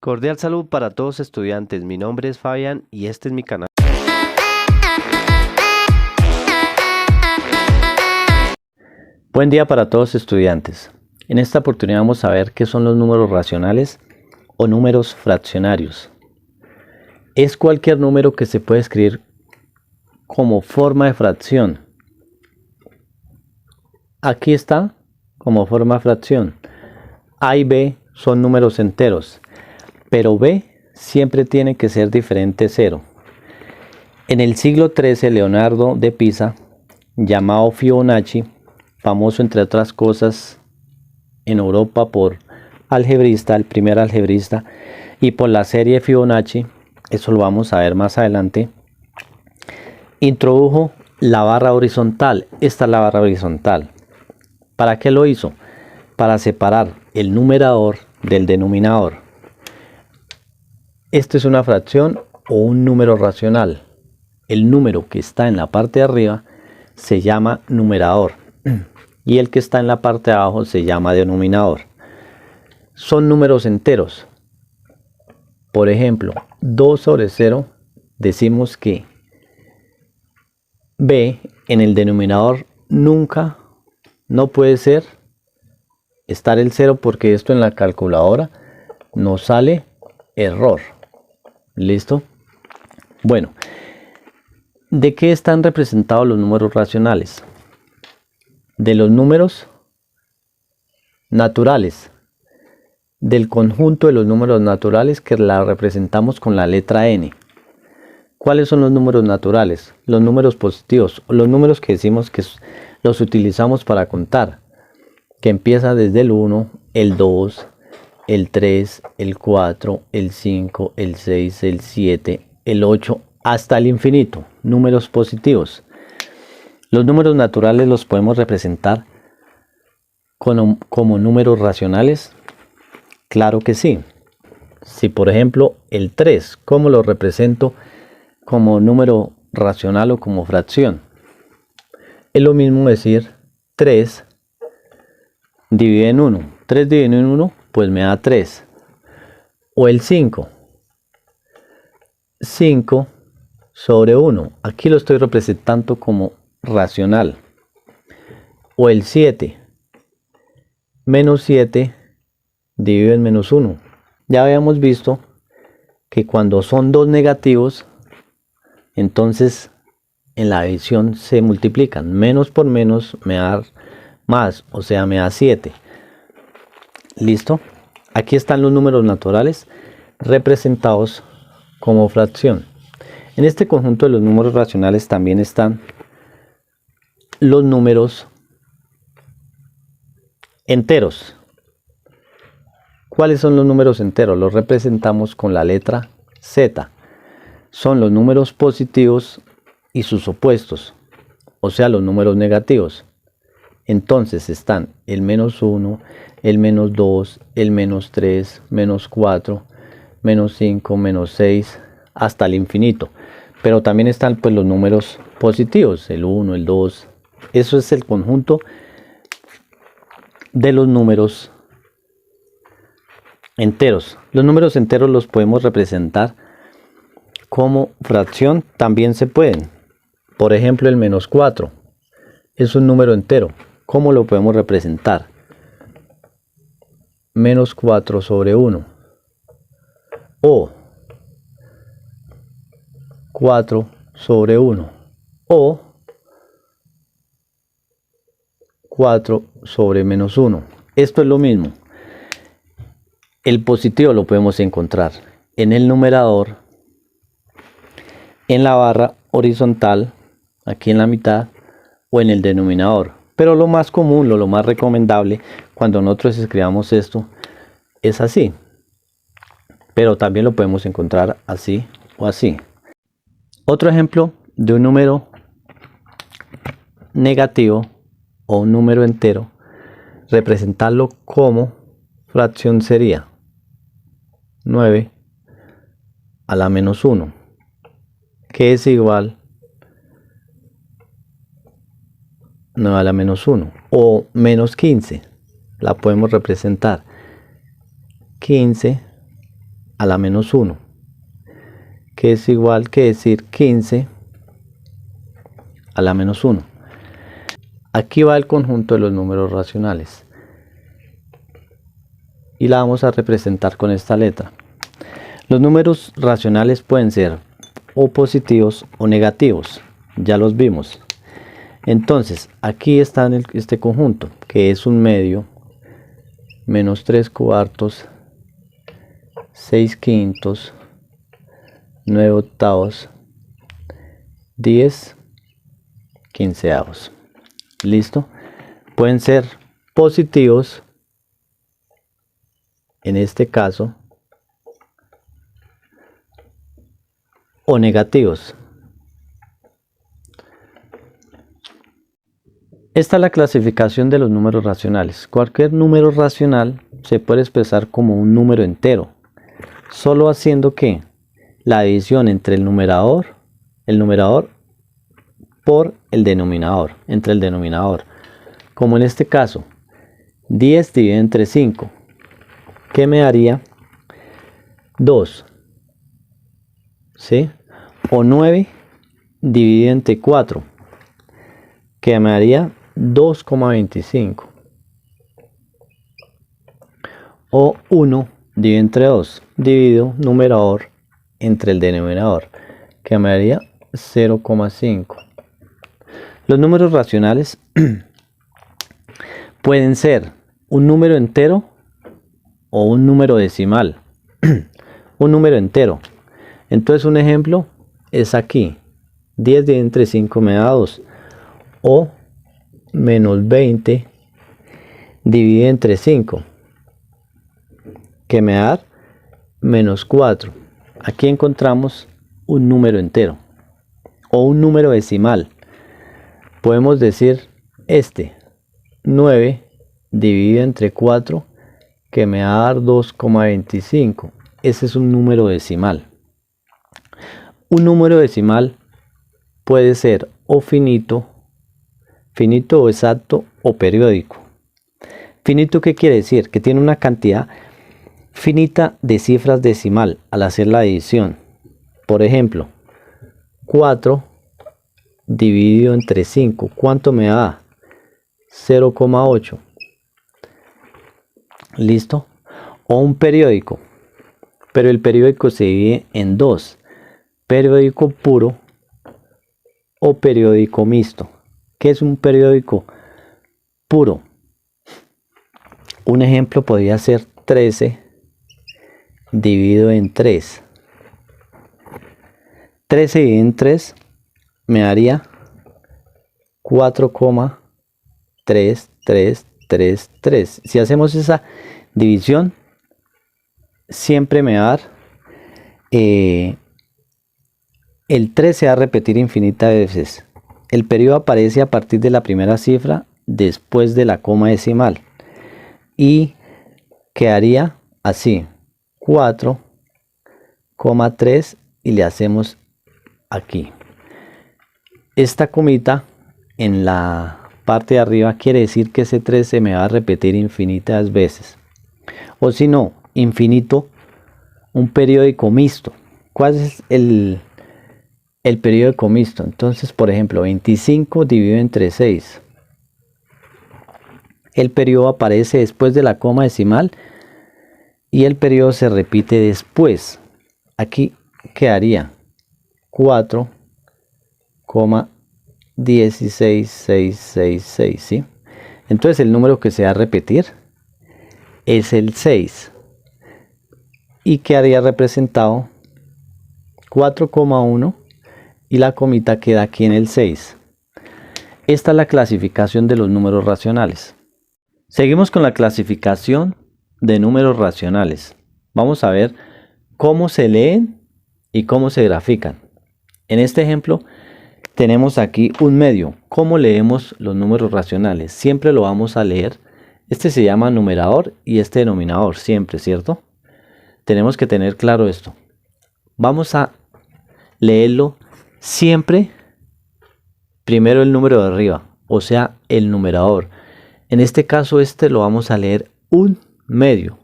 Cordial saludo para todos estudiantes, mi nombre es Fabián y este es mi canal. Buen día para todos estudiantes. En esta oportunidad vamos a ver qué son los números racionales o números fraccionarios. Es cualquier número que se puede escribir como forma de fracción. Aquí está como forma de fracción. A y B son números enteros, pero B siempre tiene que ser diferente de 0. En el siglo XIII, Leonardo de Pisa, llamado Fibonacci, famoso entre otras cosas en Europa por algebrista, el primer algebrista, y por la serie Fibonacci, eso lo vamos a ver más adelante, introdujo la barra horizontal. Esta es la barra horizontal. ¿Para qué lo hizo? Para separar el numerador del denominador. Esto es una fracción o un número racional. El número que está en la parte de arriba se llama numerador y el que está en la parte de abajo se llama denominador. Son números enteros. Por ejemplo, 2 sobre 0, decimos que B en el denominador nunca no puede estar el 0, porque esto en la calculadora nos sale error. ¿Listo? Bueno, ¿de qué están representados los números racionales? De los números naturales, del conjunto de los números naturales que la representamos con la letra n. ¿Cuáles son los números naturales? Los números positivos, o los números que decimos que los utilizamos para contar, que empieza desde el 1, el 2, el 3, el 4, el 5, el 6, el 7, el 8, hasta el infinito, números positivos. Los números naturales los podemos representar como números racionales. Claro que sí. Si por ejemplo el 3, ¿cómo lo represento como número racional o como fracción? Es lo mismo decir 3 dividido en 1. 3 dividido en 1 pues me da 3. O el 5. 5 sobre 1. Aquí lo estoy representando como racional. O el 7. Menos 7 dividido en menos 1. Ya habíamos visto que cuando son dos negativos, entonces en la división se multiplican. Menos por menos me da más, o sea, me da 7. ¿Listo? Aquí están los números naturales representados como fracción. En este conjunto de los números racionales también están los números enteros. ¿Cuáles son los números enteros? Los representamos con la letra Z. Son los números positivos y sus opuestos, o sea, los números negativos. Entonces están el menos 1, el menos 2, el menos 3, menos 4, menos 5, menos 6, hasta el infinito. Pero también están pues los números positivos, el 1, el 2. Eso es el conjunto de los números enteros. Los números enteros los podemos representar como fracción, también se pueden. Por ejemplo, el menos 4 es un número entero. ¿Cómo lo podemos representar? Menos 4 sobre 1. O 4 sobre 1. O 4 sobre menos 1. Esto es lo mismo. El positivo lo podemos encontrar en el numerador, en la barra horizontal, aquí en la mitad, o en el denominador. Pero lo más común, lo más recomendable cuando nosotros escribamos esto es así. Pero también lo podemos encontrar así o así. Otro ejemplo de un número negativo o un número entero, representarlo como fracción sería 9 a la menos 1, que es igual 9 a la menos 1, o menos 15, la podemos representar 15 a la menos 1, que es igual que decir 15 a la menos 1. Aquí va el conjunto de los números racionales y la vamos a representar con esta letra. Los números racionales pueden ser o positivos o negativos, ya los vimos. Entonces aquí está este conjunto, que es un medio, menos 3/4, 6/5, 9/8, 10/15. ¿Listo? Pueden ser positivos, en este caso, o negativos. Esta es la clasificación de los números racionales. Cualquier número racional se puede expresar como un número entero, solo haciendo que la división entre el numerador por el denominador, entre el denominador. Como en este caso, 10 dividido entre 5, que me daría 2, ¿sí? O 9 dividido entre 4, que me daría 2,25. O 1 dividido entre 2, dividido numerador entre el denominador, que me daría 0,5. Los números racionales pueden ser un número entero o un número decimal. Un número entero. Entonces un ejemplo es aquí. 10 dividido entre 5 me da 2. O menos 20 dividido entre 5, que me da menos 4. Aquí encontramos un número entero o un número decimal. Podemos decir 9 dividido entre 4, que me va a dar 2,25. Ese es un número decimal. Un número decimal puede ser o finito o exacto o periódico. Finito, ¿qué quiere decir? Que tiene una cantidad finita de cifras decimal al hacer la división. Por ejemplo, 4 dividido entre 5, ¿cuánto me da? 0,8. ¿Listo? O un periódico, pero el periódico se divide en dos: periódico puro o periódico mixto. ¿Qué es un periódico puro? Un ejemplo podría ser 13 dividido en 3. 13 dividido en 3 me daría 4,3333. Si hacemos esa división, siempre me va a dar el 3 se va a repetir infinitas veces. El periodo aparece a partir de la primera cifra después de la coma decimal y quedaría así: 4,3, y le hacemos aquí esta comita en la parte de arriba, quiere decir que ese 3 se me va a repetir infinitas veces. O si no, infinito, un periódico mixto. ¿Cuál es el periódico mixto? Entonces, por ejemplo, 25 dividido entre 6. El periodo aparece después de la coma decimal y el periodo se repite después. Aquí quedaría 4,16666, ¿sí? Entonces el número que se va a repetir es el 6 y quedaría representado 4,1 y la comita queda aquí en el 6. Esta es la clasificación de los números racionales. Seguimos con la clasificación de números racionales. Vamos a ver cómo se leen y cómo se grafican. En este ejemplo tenemos aquí un medio. ¿Cómo leemos los números racionales? Siempre lo vamos a leer. Este se llama numerador y este denominador, siempre, ¿cierto? Tenemos que tener claro esto. Vamos a leerlo siempre primero el número de arriba, o sea, el numerador. En este caso, este lo vamos a leer un medio.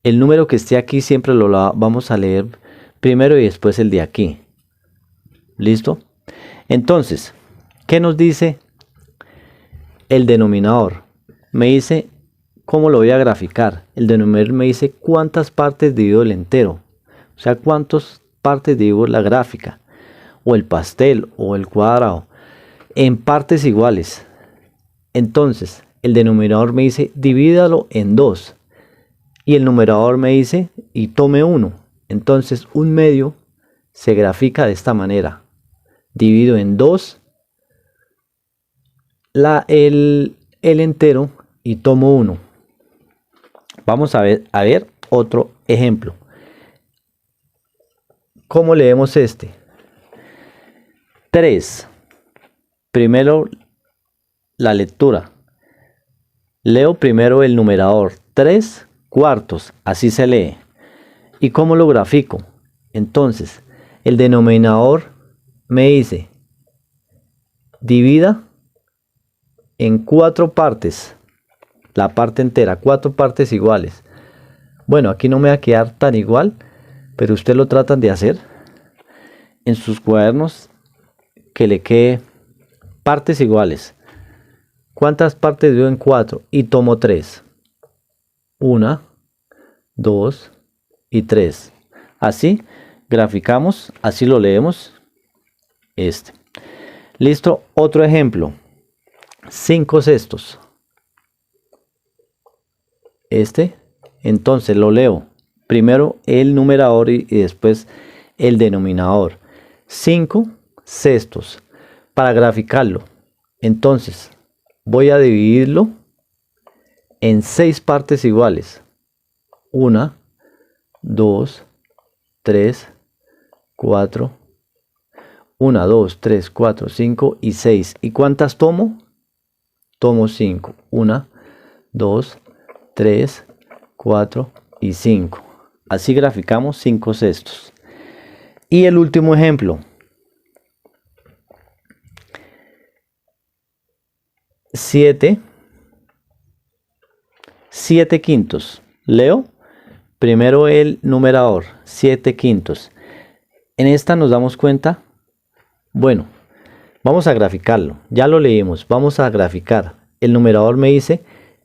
el número que esté aquí siempre vamos a leer primero y después el de aquí. ¿Listo? Entonces, ¿qué nos dice el denominador? Me dice cómo lo voy a graficar. El denominador me dice cuántas partes divido el entero. O sea, cuántas partes divido la gráfica, o el pastel, o el cuadrado, en partes iguales. Entonces, el denominador me dice divídalo en 2. Y el numerador me dice y tome 1. Entonces, un medio se grafica de esta manera. Divido en 2 el entero y tomo 1. Vamos a ver otro ejemplo. ¿Cómo leemos este? 3. Primero la lectura. Leo primero el numerador. 3 cuartos. Así se lee. ¿Y cómo lo grafico? Entonces, el denominador me dice divida en 4 partes. La parte entera, 4 partes iguales. Bueno, aquí no me va a quedar tan igual, pero ustedes lo tratan de hacer en sus cuadernos que le quede partes iguales. ¿Cuántas partes veo en 4? Y tomo 3. 1, 2 y 3. Así graficamos, así lo leemos. Listo, otro ejemplo. 5 sextos. Entonces lo leo. Primero el numerador y después el denominador. 5 sextos. Para graficarlo, entonces voy a dividirlo en 6 partes iguales. 1, 2, 3, 4. 1, 2, 3, 4, 5 y 6. ¿Y cuántas tomo? Tomo 5. 1, 2, 3, 4 y 5. Así graficamos 5 sextos. Y el último ejemplo. 7 quintos. Leo primero el numerador. 7 quintos. En esta nos damos cuenta. Bueno, vamos a graficarlo. Ya lo leímos. Vamos a graficar. El numerador me dice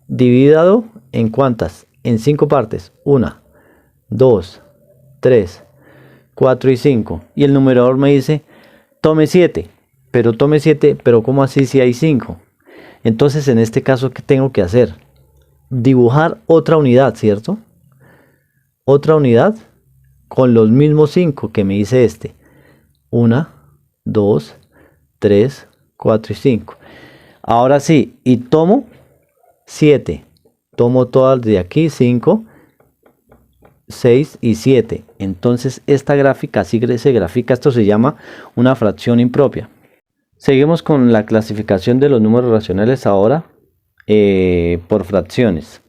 divídalo en ¿cuántas? En 5 partes. 1, 2, 3, 4 y 5. Y el numerador me dice tome 7. Pero tome 7, pero ¿cómo así si hay 5? Entonces en este caso, ¿qué tengo que hacer? Dibujar otra unidad, ¿cierto? Otra unidad con los mismos 5 que me dice este. 1, 2, 3, 4 y 5. Ahora sí, y tomo 7. Tomo todas de aquí, 5, 6 y 7. Entonces esta gráfica así se grafica. Esto se llama una fracción impropia. Seguimos con la clasificación de los números racionales ahora por fracciones.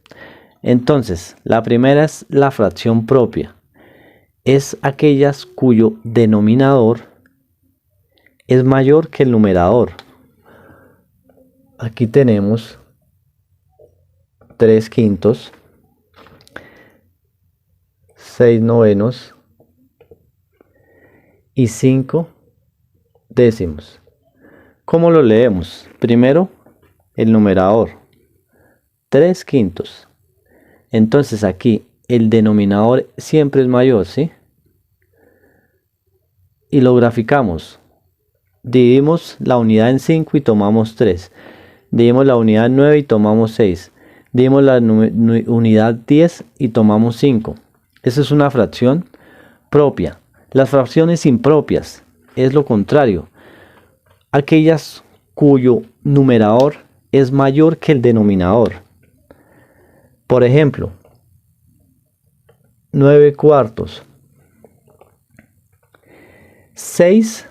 Entonces, la primera es la fracción propia. Es aquellas cuyo denominador es mayor que el numerador. Aquí tenemos 3 quintos, 6 novenos y 5 décimos. ¿Cómo lo leemos? Primero el numerador, 3 quintos. Entonces aquí el denominador siempre es mayor, ¿sí? Y lo graficamos. Dividimos la unidad en 5 y tomamos 3. Dividimos la unidad en 9 y tomamos 6. Dividimos la unidad 10 y tomamos 5. Esa es una fracción propia. Las fracciones impropias es lo contrario. Aquellas cuyo numerador es mayor que el denominador. Por ejemplo, 9 cuartos, 6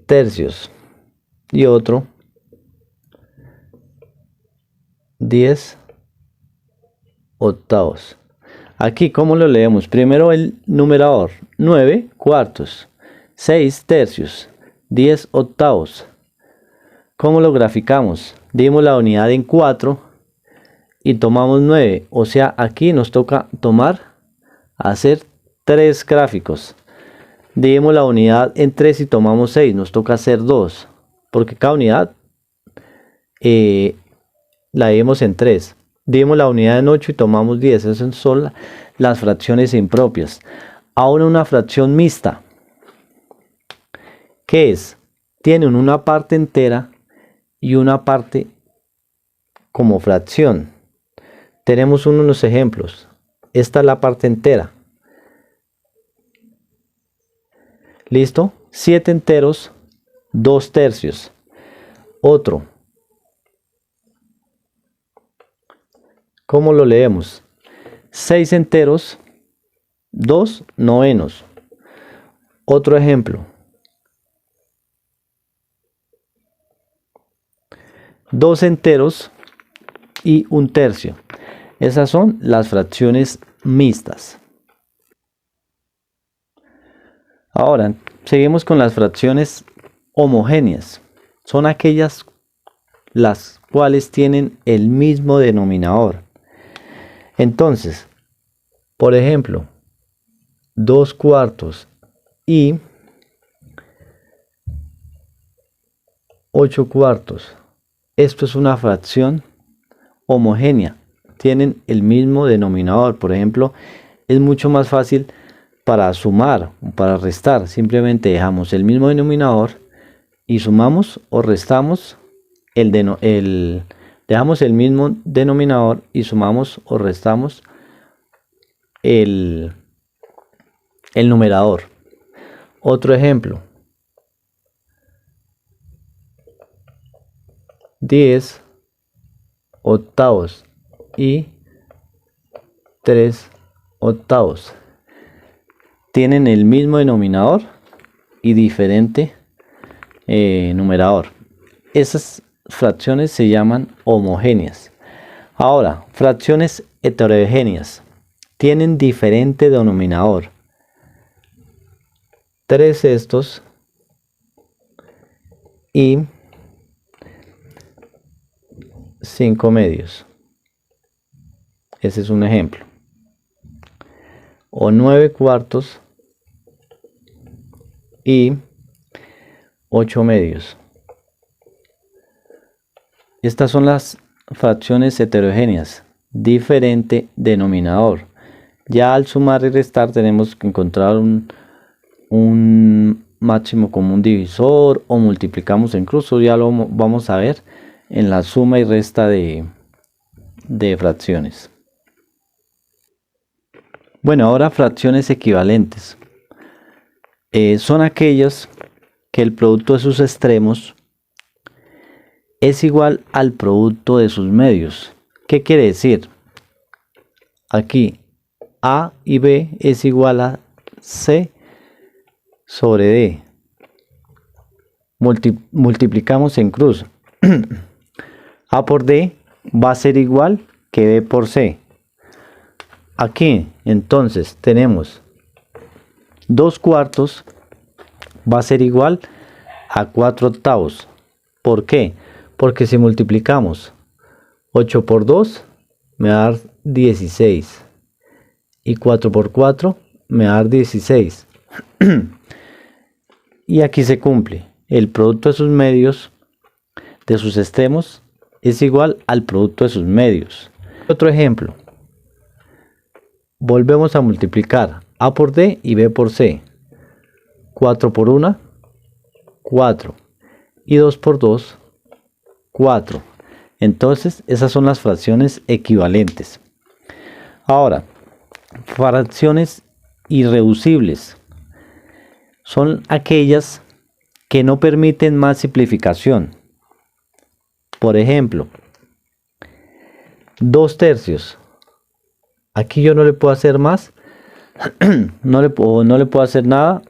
tercios y otro 10 octavos. Aquí, ¿cómo lo leemos? Primero el numerador, 9 cuartos, 6 tercios, 10 octavos. ¿Cómo lo graficamos? Dimos la unidad en 4 y tomamos 9. O sea, aquí nos toca hacer 3 gráficos. Dividimos la unidad en 3 y tomamos 6. Nos toca hacer 2. Porque cada unidad la dividimos en 3. Dividimos la unidad en 8 y tomamos 10. Esas son las fracciones impropias. Ahora una fracción mixta. ¿Qué es? Tienen una parte entera y una parte como fracción. Tenemos unos ejemplos. Esta es la parte entera. ¿Listo? 7 enteros, 2 tercios. Otro. ¿Cómo lo leemos? 6 enteros, 2 novenos. Otro ejemplo. 2 enteros y 1 tercio. Esas son las fracciones mixtas. Ahora, seguimos con las fracciones homogéneas. Son aquellas las cuales tienen el mismo denominador. Entonces, por ejemplo, 2 cuartos y 8 cuartos. Esto es una fracción homogénea. Tienen el mismo denominador. Por ejemplo, es mucho más fácil para sumar o para restar. Simplemente dejamos el mismo denominador y sumamos o restamos dejamos el mismo denominador y sumamos o restamos el numerador. Otro ejemplo. 10 octavos y 3 octavos. Tienen el mismo denominador y diferente numerador. Esas fracciones se llaman homogéneas. Ahora, fracciones heterogéneas. Tienen diferente denominador. 3 sextos y 5 medios. Ese es un ejemplo. O 9 cuartos y 8 medios. Estas son las fracciones heterogéneas. Diferente denominador. Ya al sumar y restar tenemos que encontrar un máximo común divisor o multiplicamos en cruz. Ya lo vamos a ver en la suma y resta de fracciones. Bueno, ahora fracciones equivalentes. Son aquellas que el producto de sus extremos es igual al producto de sus medios. ¿Qué quiere decir? Aquí A y B es igual a C sobre D. Multiplicamos en cruz. A por D va a ser igual que B por C. Aquí entonces tenemos 2 cuartos va a ser igual a 4 octavos. ¿Por qué? Porque si multiplicamos 8 por 2 me va a dar 16 y 4 por 4 me va a dar 16. Y aquí se cumple. El producto de sus medios, de sus extremos, es igual al producto de sus medios. Otro ejemplo. Volvemos a multiplicar A por D y B por C. 4 por 1, 4. Y 2 por 2, 4. Entonces, esas son las fracciones equivalentes. Ahora, fracciones irreducibles. Son aquellas que no permiten más simplificación. Por ejemplo, 2 tercios. Aquí yo no le puedo hacer más. no le puedo hacer nada.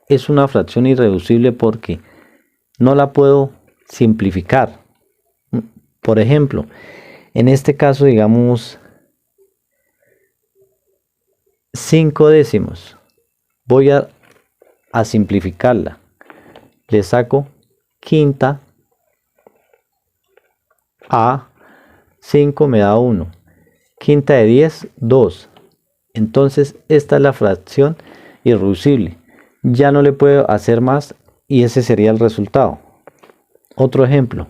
Es una fracción irreducible porque no la puedo simplificar. Por ejemplo, en este caso digamos 5 décimos. Voy a simplificarla. Le saco quinta a 5 me da 1. Quinta de 10, 2. Entonces esta es la fracción irreducible. Ya no le puedo hacer más y ese sería el resultado. Otro ejemplo.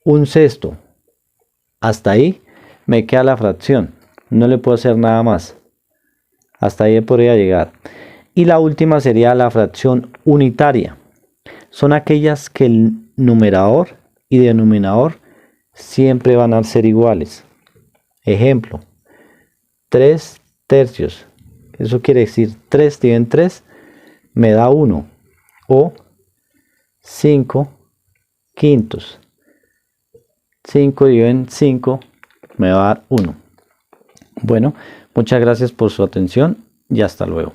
1/6. Hasta ahí me queda la fracción. No le puedo hacer nada más. Hasta ahí podría llegar. Y la última sería la fracción unitaria. Son aquellas que el numerador y denominador siempre van a ser iguales. Ejemplo. 3/3. Eso quiere decir 3 dividido en 3 me da 1. O 5/5. 5 dividido en 5 me va a dar 1. Bueno, muchas gracias por su atención y hasta luego.